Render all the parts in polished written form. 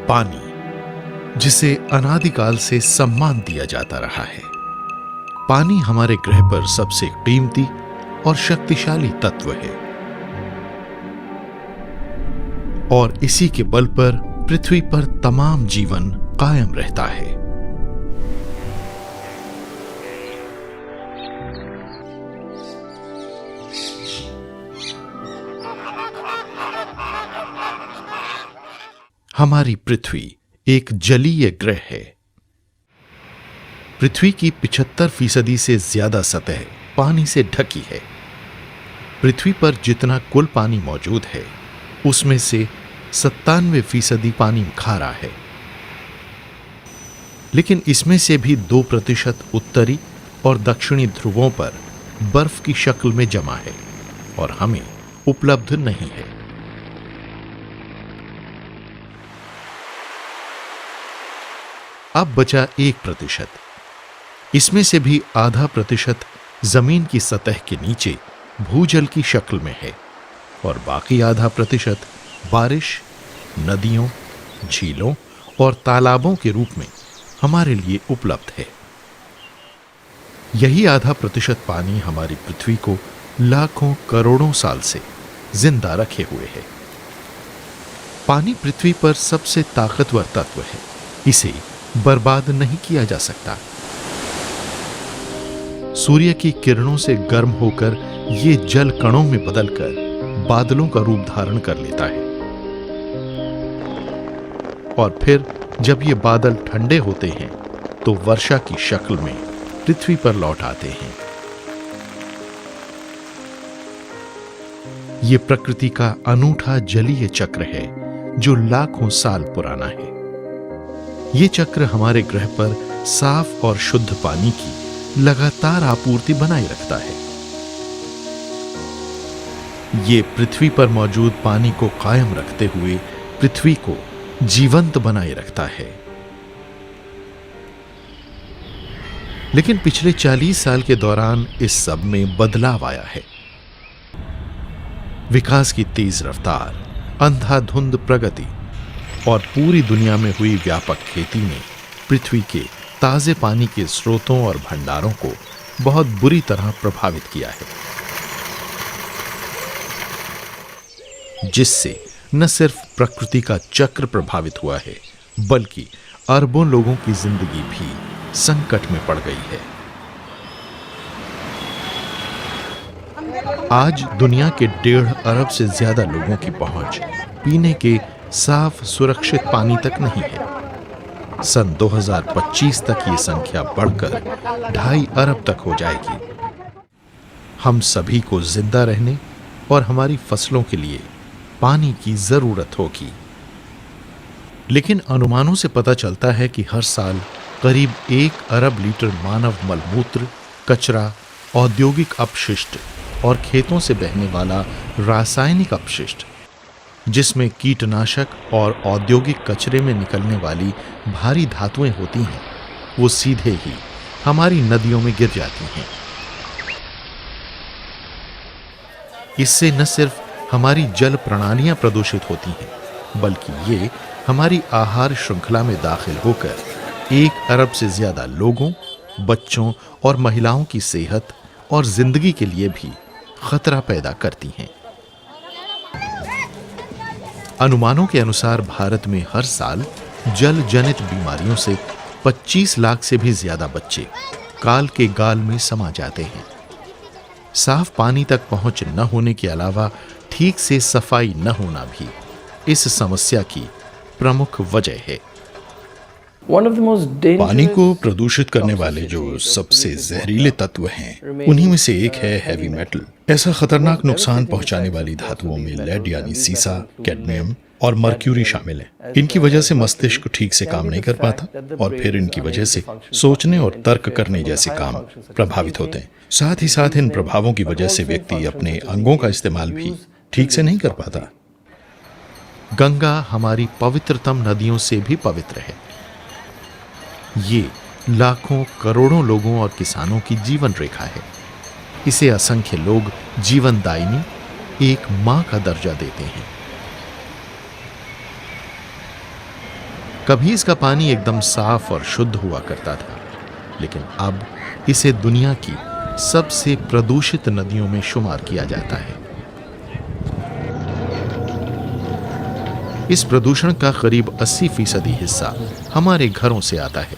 पानी, जिसे अनादिकाल से सम्मान दिया जाता रहा है। पानी हमारे ग्रह पर सबसे कीमती और शक्तिशाली तत्व है और इसी के बल पर पृथ्वी पर तमाम जीवन कायम रहता है। हमारी पृथ्वी एक जलीय ग्रह है। पृथ्वी की 75% से ज्यादा सतह पानी से ढकी है। पृथ्वी पर जितना कुल पानी मौजूद है उसमें से 97% पानी खारा है, लेकिन इसमें से भी 2% उत्तरी और दक्षिणी ध्रुवों पर बर्फ की शक्ल में जमा है और हमें उपलब्ध नहीं है। अब बचा 1%। इसमें से भी आधा प्रतिशत जमीन की सतह के नीचे भूजल की शक्ल में है और बाकी आधा प्रतिशत बारिश, नदियों, झीलों और तालाबों के रूप में हमारे लिए उपलब्ध है। यही आधा प्रतिशत पानी हमारी पृथ्वी को लाखों करोड़ों साल से जिंदा रखे हुए है। पानी पृथ्वी पर सबसे ताकतवर तत्व है। इसे बर्बाद नहीं किया जा सकता। सूर्य की किरणों से गर्म होकर ये जल कणों में बदलकर बादलों का रूप धारण कर लेता है और फिर जब ये बादल ठंडे होते हैं तो वर्षा की शक्ल में पृथ्वी पर लौट आते हैं। ये प्रकृति का अनूठा जलीय चक्र है जो लाखों साल पुराना है। ये चक्र हमारे ग्रह पर साफ और शुद्ध पानी की लगातार आपूर्ति बनाए रखता है। ये पृथ्वी पर मौजूद पानी को कायम रखते हुए पृथ्वी को जीवंत बनाए रखता है। लेकिन पिछले 40 साल के दौरान इस सब में बदलाव आया है। विकास की तेज रफ्तार, अंधाधुंध प्रगति और पूरी दुनिया में हुई व्यापक खेती ने पृथ्वी के ताजे पानी के स्रोतों और भंडारों को बहुत बुरी तरह प्रभावित किया है, जिससे न सिर्फ प्रकृति का चक्र प्रभावित हुआ है बल्कि अरबों लोगों की जिंदगी भी संकट में पड़ गई है। आज दुनिया के 1.5 अरब से ज्यादा लोगों की पहुंच पीने के साफ सुरक्षित पानी तक नहीं है। सन 2025 तक ये संख्या बढ़कर 2.5 अरब तक हो जाएगी। हम सभी को जिंदा रहने और हमारी फसलों के लिए पानी की जरूरत होगी। लेकिन अनुमानों से पता चलता है कि हर साल करीब 1 अरब लीटर मानव मलमूत्र, कचरा, औद्योगिक अपशिष्ट और खेतों से बहने वाला रासायनिक अपशिष्ट, जिसमें कीटनाशक और औद्योगिक कचरे में निकलने वाली भारी धातुएं होती हैं, वो सीधे ही हमारी नदियों में गिर जाती हैं। इससे न सिर्फ हमारी जल प्रणालियां प्रदूषित होती हैं बल्कि ये हमारी आहार श्रृंखला में दाखिल होकर 1 अरब से ज्यादा लोगों, बच्चों और महिलाओं की सेहत और जिंदगी के लिए भी खतरा पैदा करती हैं। अनुमानों के अनुसार भारत में हर साल जल जनित बीमारियों से 25 लाख से भी ज्यादा बच्चे काल के गाल में समा जाते हैं। साफ पानी तक पहुंच न होने के अलावा ठीक से सफाई न होना भी इस समस्या की प्रमुख वजह है। पानी को प्रदूषित करने वाले जो सबसे जहरीले तत्व हैं, उन्हीं में से एक है हैवी मेटल। ऐसा खतरनाक नुकसान पहुंचाने वाली धातुओं में लेड यानी सीसा, कैडमियम और मर्क्यूरी शामिल है। इनकी वजह से मस्तिष्क ठीक से काम नहीं कर पाता और फिर इनकी वजह से सोचने और तर्क करने जैसे काम प्रभावित होते हैं। साथ ही साथ इन प्रभावों की वजह से व्यक्ति अपने अंगों का इस्तेमाल भी ठीक से नहीं कर पाता। गंगा हमारी पवित्रतम नदियों से भी पवित्र है। ये लाखों करोड़ों लोगों और किसानों की जीवन रेखा है। इसे असंख्य लोग जीवनदायिनी, एक मां का दर्जा देते हैं। कभी इसका पानी एकदम साफ और शुद्ध हुआ करता था, लेकिन अब इसे दुनिया की सबसे प्रदूषित नदियों में शुमार किया जाता है। इस प्रदूषण का करीब 80% हिस्सा हमारे घरों से आता है।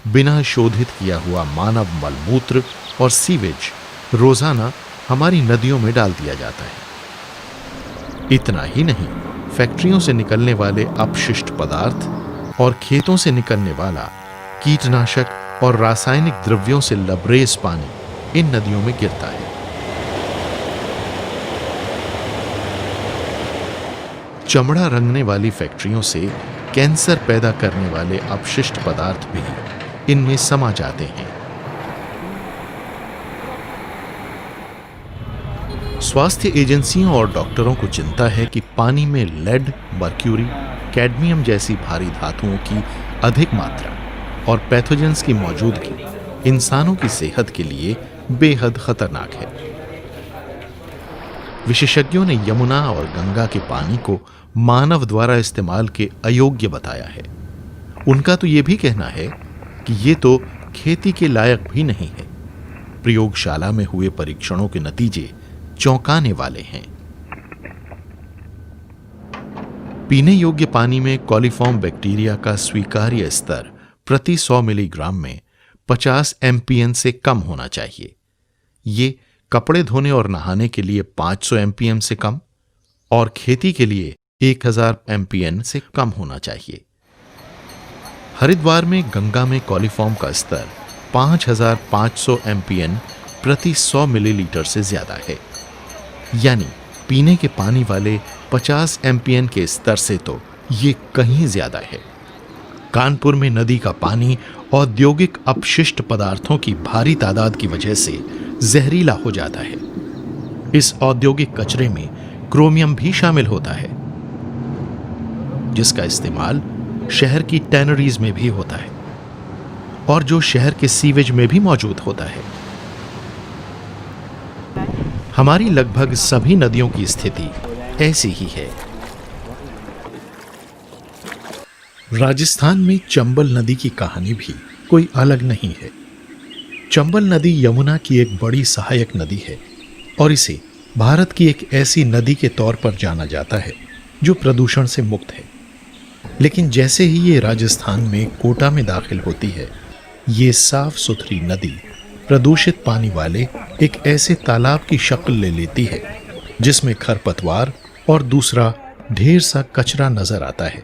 बिना शोधित किया हुआ मानव मलमूत्र और सीवेज रोजाना हमारी नदियों में डाल दिया जाता है। इतना ही नहीं, फैक्ट्रियों से निकलने वाले अपशिष्ट पदार्थ और खेतों से निकलने वाला कीटनाशक और रासायनिक द्रव्यों से लबरेज पानी इन नदियों में गिरता है। चमड़ा रंगने वाली फैक्ट्रियों से कैंसर पैदा करने वाले अपशिष्ट पदार्थ भी इनमें समा जाते हैं। स्वास्थ्य एजेंसियों और डॉक्टरों को चिंता है कि पानी में लेड, मर्क्यूरी, कैडमियम जैसी भारी धातुओं की अधिक मात्रा और पैथोजेंस की मौजूदगी इंसानों की सेहत के लिए बेहद खतरनाक है। विशेषज्ञों ने यमुना और गंगा के पानी को मानव द्वारा इस्तेमाल के अयोग्य बताया है। उनका तो यह भी कहना है कि ये तो खेती के लायक भी नहीं है। प्रयोगशाला में हुए परीक्षणों के नतीजे चौंकाने वाले हैं। पीने योग्य पानी में कॉलीफॉर्म बैक्टीरिया का स्वीकार्य स्तर प्रति 100 मिलीग्राम में 50 एमपीएन से कम होना चाहिए। ये कपड़े धोने और नहाने के लिए 500 एमपीएम से कम और खेती के लिए 1000 एमपीएन से कम होना चाहिए। हरिद्वार में गंगा में कॉलीफॉर्म का स्तर 5500 एमपीएन प्रति 100 मिलीलीटर से ज्यादा है, यानी पीने के पानी वाले 50 एमपीएन के स्तर से तो ये कहीं ज्यादा है। कानपुर में नदी का पानी औद्योगिक अपशिष्ट पदार्थों की भारी तादाद की वजह से जहरीला हो जाता है। इस औद्योगिक कचरे में क्रोमियम भी शामिल होता है, जिसका इस्तेमाल शहर की टैनरीज में भी होता है और जो शहर के सीवेज में भी मौजूद होता है। हमारी लगभग सभी नदियों की स्थिति ऐसी ही है। राजस्थान में चंबल नदी की कहानी भी कोई अलग नहीं है। चंबल नदी यमुना की एक बड़ी सहायक नदी है और इसे भारत की एक ऐसी नदी के तौर पर जाना जाता है जो प्रदूषण से मुक्त है। लेकिन जैसे ही ये राजस्थान में कोटा में दाखिल होती है, ये साफ सुथरी नदी प्रदूषित पानी वाले एक ऐसे तालाब की शक्ल ले लेती है जिसमें खरपतवार और दूसरा ढेर सा कचरा नजर आता है।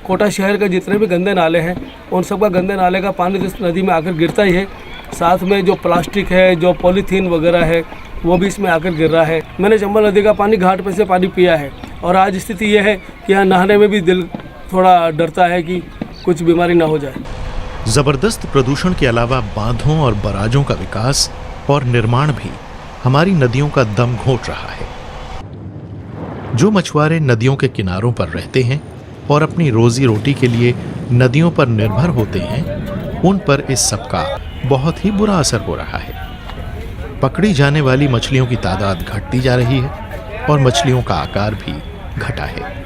कोटा शहर के जितने भी गंदे नाले हैं, उन सब का गंदे नाले का पानी इस नदी में आकर गिरता ही है। साथ में जो प्लास्टिक है, जो पॉलीथीन वगैरह है, वो भी इसमें आकर गिर रहा है। मैंने चंबल नदी का पानी घाट पे से पानी पिया है और आज स्थिति ये है कि यहाँ नहाने में भी दिल थोड़ा डरता है कि कुछ बीमारी ना हो जाए। जबरदस्त प्रदूषण के अलावा बांधों और बराजों का विकास और निर्माण भी हमारी नदियों का दम घोंट रहा है। जो मछुआरे नदियों के किनारों पर रहते हैं और अपनी रोजी रोटी के लिए नदियों पर निर्भर होते हैं, उन पर इस सब का बहुत ही बुरा असर हो रहा है। पकड़ी जाने वाली मछलियों की तादाद घटती जा रही है और मछलियों का आकार भी घटा है।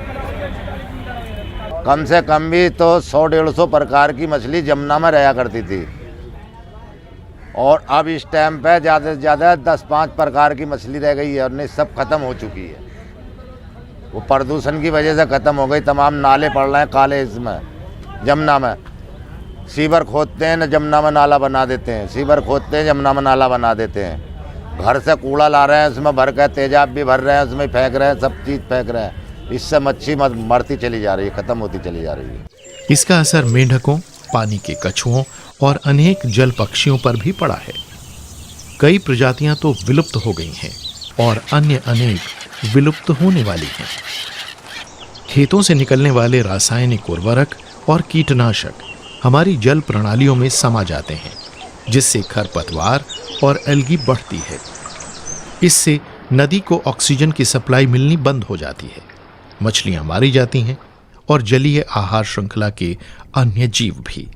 कम से कम भी तो 100-150 प्रकार की मछली जमुना में रहा करती थी और अब इस टाइम पे ज़्यादा से ज़्यादा 10-5 प्रकार की मछली रह गई है और नहीं सब खत्म हो चुकी है। वो प्रदूषण की वजह से ख़त्म हो गई। तमाम नाले पड़ रहे हैं काले इसमें जमुना में। सीवर खोदते हैं न जमुना में नाला बना देते हैं, सीवर खोदते हैं जमुना में नाला बना देते हैं। घर से कूड़ा ला रहे हैं, उसमें भर के तेजाब भी भर रहे हैं, उसमें फेंक रहे हैं, सब चीज़ फेंक रहे हैं। इससे मच्छी मरती चली जा रही है, ख़त्म होती चली जा रही है। इसका असर मेंढकों, पानी के कछुओं और अनेक जल पक्षियों पर भी पड़ा है। कई प्रजातियां तो विलुप्त हो गई हैं और अन्य अनेक विलुप्त होने वाली हैं। खेतों से निकलने वाले रासायनिक उर्वरक और कीटनाशक हमारी जल प्रणालियों में समा जाते हैं, जिससे खरपतवार और एल्गी बढ़ती है। इससे नदी को ऑक्सीजन की सप्लाई मिलनी बंद हो जाती है, मछलियां मारी जाती हैं और जलीय आहार श्रृंखला के अन्य जीव भी।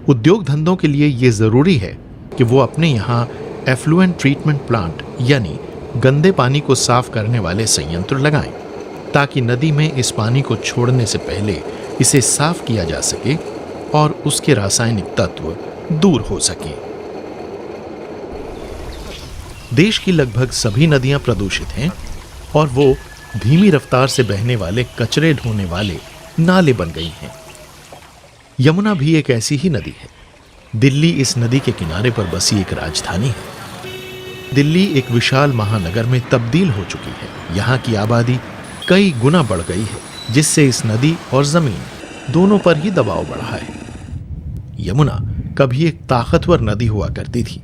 उद्योग धंधों के लिए यह जरूरी है कि वो अपने यहाँ एफ्लुएंट ट्रीटमेंट प्लांट यानी गंदे पानी को साफ करने वाले संयंत्र लगाएं, ताकि नदी में इस पानी को छोड़ने से पहले इसे साफ किया जा सके और उसके रासायनिक तत्व दूर हो सके। देश की लगभग सभी नदियां प्रदूषित हैं और वो धीमी रफ्तार से बहने वाले कचरे ढोने वाले नाले बन गई हैं। यमुना भी एक ऐसी ही नदी है। दिल्ली इस नदी के किनारे पर बसी एक राजधानी है। दिल्ली एक विशाल महानगर में तब्दील हो चुकी है। यहाँ की आबादी कई गुना बढ़ गई है, जिससे इस नदी और जमीन दोनों पर ही दबाव बढ़ा है। यमुना कभी एक ताकतवर नदी हुआ करती थी,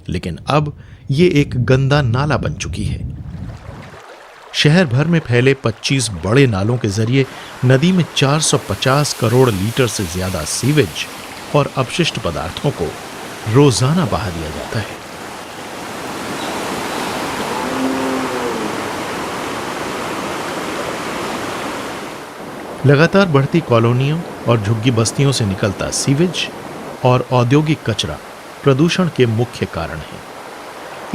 लेकिन अब ये एक गंदा नाला बन चुकी है। शहर भर में फैले 25 बड़े नालों के जरिए नदी में 450 करोड़ लीटर से ज्यादा सीवेज और अपशिष्ट पदार्थों को रोजाना बहा दिया जाता है। लगातार बढ़ती कॉलोनियों और झुग्गी बस्तियों से निकलता सीवेज और औद्योगिक कचरा प्रदूषण के मुख्य कारण है।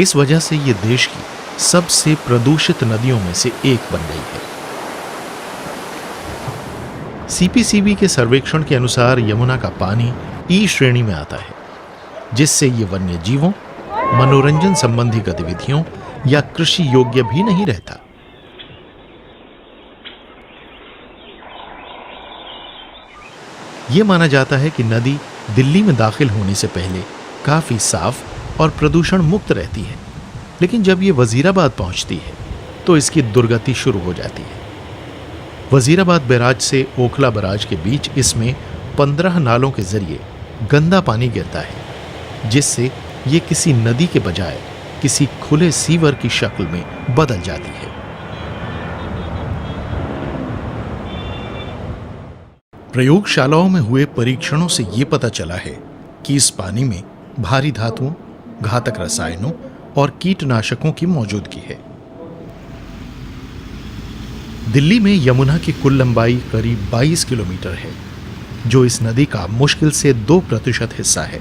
इस वजह से ये देश की सबसे प्रदूषित नदियों में से एक बन गई है। सीपीसीबी के सर्वेक्षण के अनुसार यमुना का पानी ई श्रेणी में आता है, जिससे ये वन्य जीवों, मनोरंजन संबंधी गतिविधियों या कृषि योग्य भी नहीं रहता। यह माना जाता है कि नदी दिल्ली में दाखिल होने से पहले काफी साफ और प्रदूषण मुक्त रहती है, लेकिन जब ये वजीराबाद पहुंचती है तो इसकी दुर्गति शुरू हो जाती है। वजीराबाद बैराज से ओखला बैराज के बीच इसमें 15 नालों के जरिए गंदा पानी गिरता है, जिससे ये किसी नदी के बजाय किसी खुले सीवर की शक्ल में बदल जाती है। प्रयोगशालाओं में हुए परीक्षणों से यह पता चला है कि इस पानी में भारी धातुओं, घातक रसायनों और कीटनाशकों की मौजूदगी है। दिल्ली में यमुना की कुल लंबाई करीब 22 किलोमीटर है, जो इस नदी का मुश्किल से 2% हिस्सा है,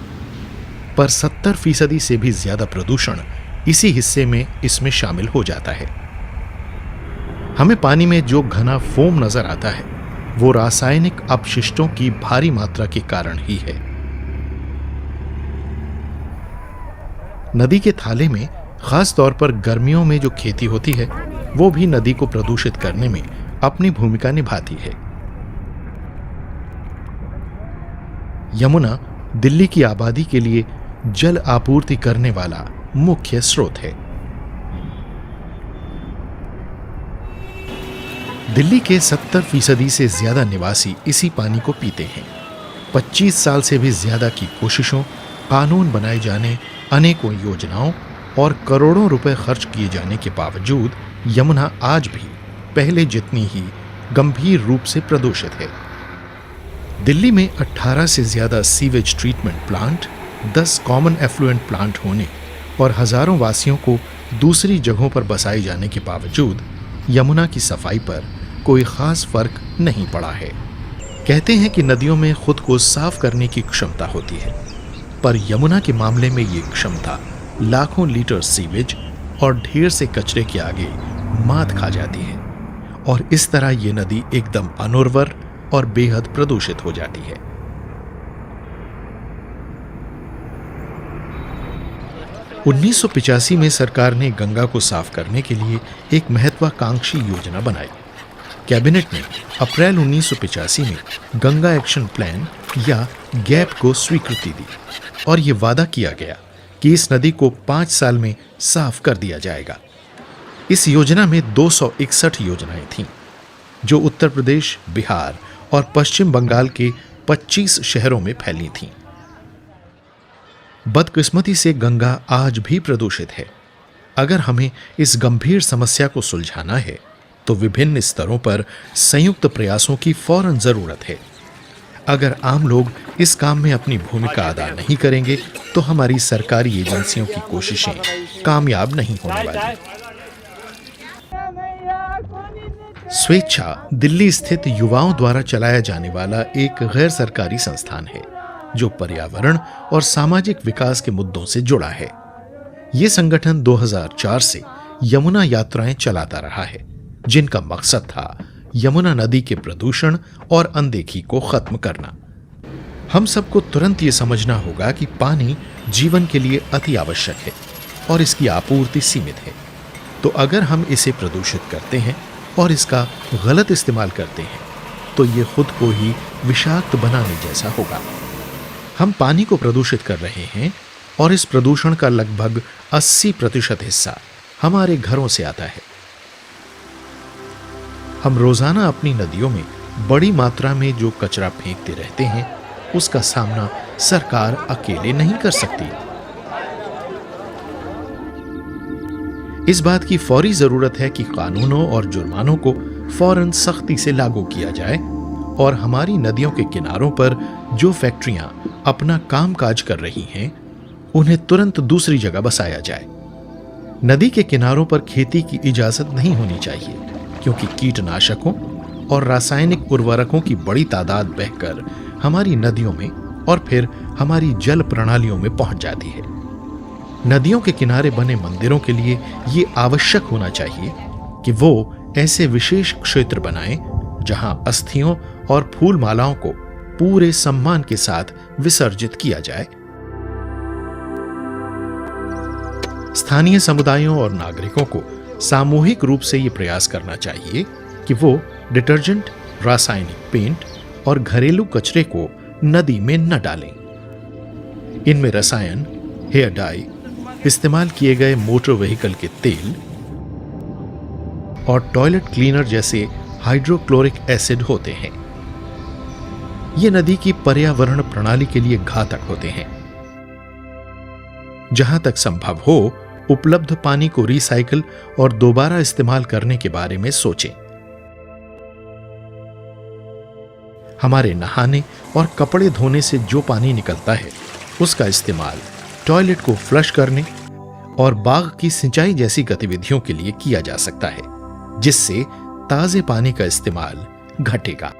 पर 70% से भी ज्यादा प्रदूषण इसी हिस्से में इसमें शामिल हो जाता है। हमें पानी में जो घना फोम नजर आता है वो रासायनिक अपशिष्टों की भारी मात्रा के कारण ही है। नदी के थाले में खास तौर पर गर्मियों में जो खेती होती है वो भी नदी को प्रदूषित करने में अपनी भूमिका निभाती है। यमुना दिल्ली की आबादी के लिए जल आपूर्ति करने वाला मुख्य स्रोत है। दिल्ली के 70% से ज्यादा निवासी इसी पानी को पीते हैं। 25 साल से भी ज्यादा की कोशिशों, कानून बनाए जाने, अनेकों योजनाओं और करोड़ों रुपए खर्च किए जाने के बावजूद यमुना आज भी पहले जितनी ही गंभीर रूप से प्रदूषित है। दिल्ली में 18 से ज्यादा sewage treatment plant, 10 common effluent plant होने और हजारों वासियों को दूसरी जगहों पर बसाए जाने के बावजूद यमुना की सफाई पर कोई खास फर्क नहीं पड़ा है। कहते हैं कि नदियों में खुद को साफ करने की क्षमता होती है, पर यमुना के मामले में ये क्षमता लाखों लीटर सीवेज और ढेर से कचरे के आगे मात खा जाती है और इस तरह ये नदी एकदम अनुर्वर और बेहद प्रदूषित हो जाती है। उन्नीस सौ 85 में सरकार ने गंगा को साफ करने के लिए एक महत्वाकांक्षी योजना बनाई। कैबिनेट ने अप्रैल 1985 में गंगा एक्शन प्लान या गैप को स्वीकृति दी और यह वादा किया गया कि इस नदी को 5 साल में साफ कर दिया जाएगा। इस योजना में 261 योजनाएं थीं, जो उत्तर प्रदेश, बिहार और पश्चिम बंगाल के 25 शहरों में फैली थीं। बदकिस्मती से गंगा आज भी प्रदूषित है। अगर हमें इस गंभीर समस्या को सुलझाना है तो विभिन्न स्तरों पर संयुक्त प्रयासों की फौरन जरूरत है। अगर आम लोग इस काम में अपनी भूमिका अदा नहीं करेंगे तो हमारी सरकारी एजेंसियों की कोशिशें कामयाब नहीं होने वाली। स्वेच्छा दिल्ली स्थित युवाओं द्वारा चलाया जाने वाला एक गैर सरकारी संस्थान है जो पर्यावरण और सामाजिक विकास के मुद्दों से जुड़ा है। यह संगठन 2004 से यमुना यात्राएं चलाता रहा है जिनका मकसद था यमुना नदी के प्रदूषण और अनदेखी को खत्म करना। हम सबको तुरंत ये समझना होगा कि पानी जीवन के लिए अति आवश्यक है और इसकी आपूर्ति सीमित है। तो अगर हम इसे प्रदूषित करते हैं और इसका गलत इस्तेमाल करते हैं तो ये खुद को ही विषाक्त बनाने जैसा होगा। हम पानी को प्रदूषित कर रहे हैं और इस प्रदूषण का लगभग 80% हिस्सा हमारे घरों से आता है। हम रोजाना अपनी नदियों में बड़ी मात्रा में जो कचरा फेंकते रहते हैं उसका सामना सरकार अकेले नहीं कर सकती। इस बात की फौरी जरूरत है कि कानूनों और जुर्मानों को फौरन सख्ती से लागू किया जाए और हमारी नदियों के किनारों पर जो फैक्ट्रियां अपना कामकाज कर रही हैं उन्हें तुरंत दूसरी जगह बसाया जाए। नदी के किनारों पर खेती की इजाजत नहीं होनी चाहिए क्योंकि कीटनाशकों और रासायनिक उर्वरकों की बड़ी तादाद बहकर हमारी नदियों में और फिर हमारी जल प्रणालियों में पहुंच जाती है। नदियों के किनारे बने मंदिरों के लिए ये आवश्यक होना चाहिए कि वो ऐसे विशेष क्षेत्र बनाएं जहां अस्थियों और फूल मालाओं को पूरे सम्मान के साथ विसर्जित किया जाए। स्थानीय समुदायों और नागरिकों को सामूहिक रूप से ये प्रयास करना चाहिए कि वो डिटर्जेंट, रासायनिक पेंट और घरेलू कचरे को नदी में न डालें। इनमें रसायन, हेयर डाई, इस्तेमाल किए गए मोटर व्हीकल के तेल और टॉयलेट क्लीनर जैसे हाइड्रोक्लोरिक एसिड होते हैं। ये नदी की पर्यावरण प्रणाली के लिए घातक होते हैं। जहां तक संभव हो उपलब्ध पानी को रिसाइकिल और दोबारा इस्तेमाल करने के बारे में सोचें। हमारे नहाने और कपड़े धोने से जो पानी निकलता है उसका इस्तेमाल टॉयलेट को फ्लश करने और बाग की सिंचाई जैसी गतिविधियों के लिए किया जा सकता है, जिससे ताजे पानी का इस्तेमाल घटेगा।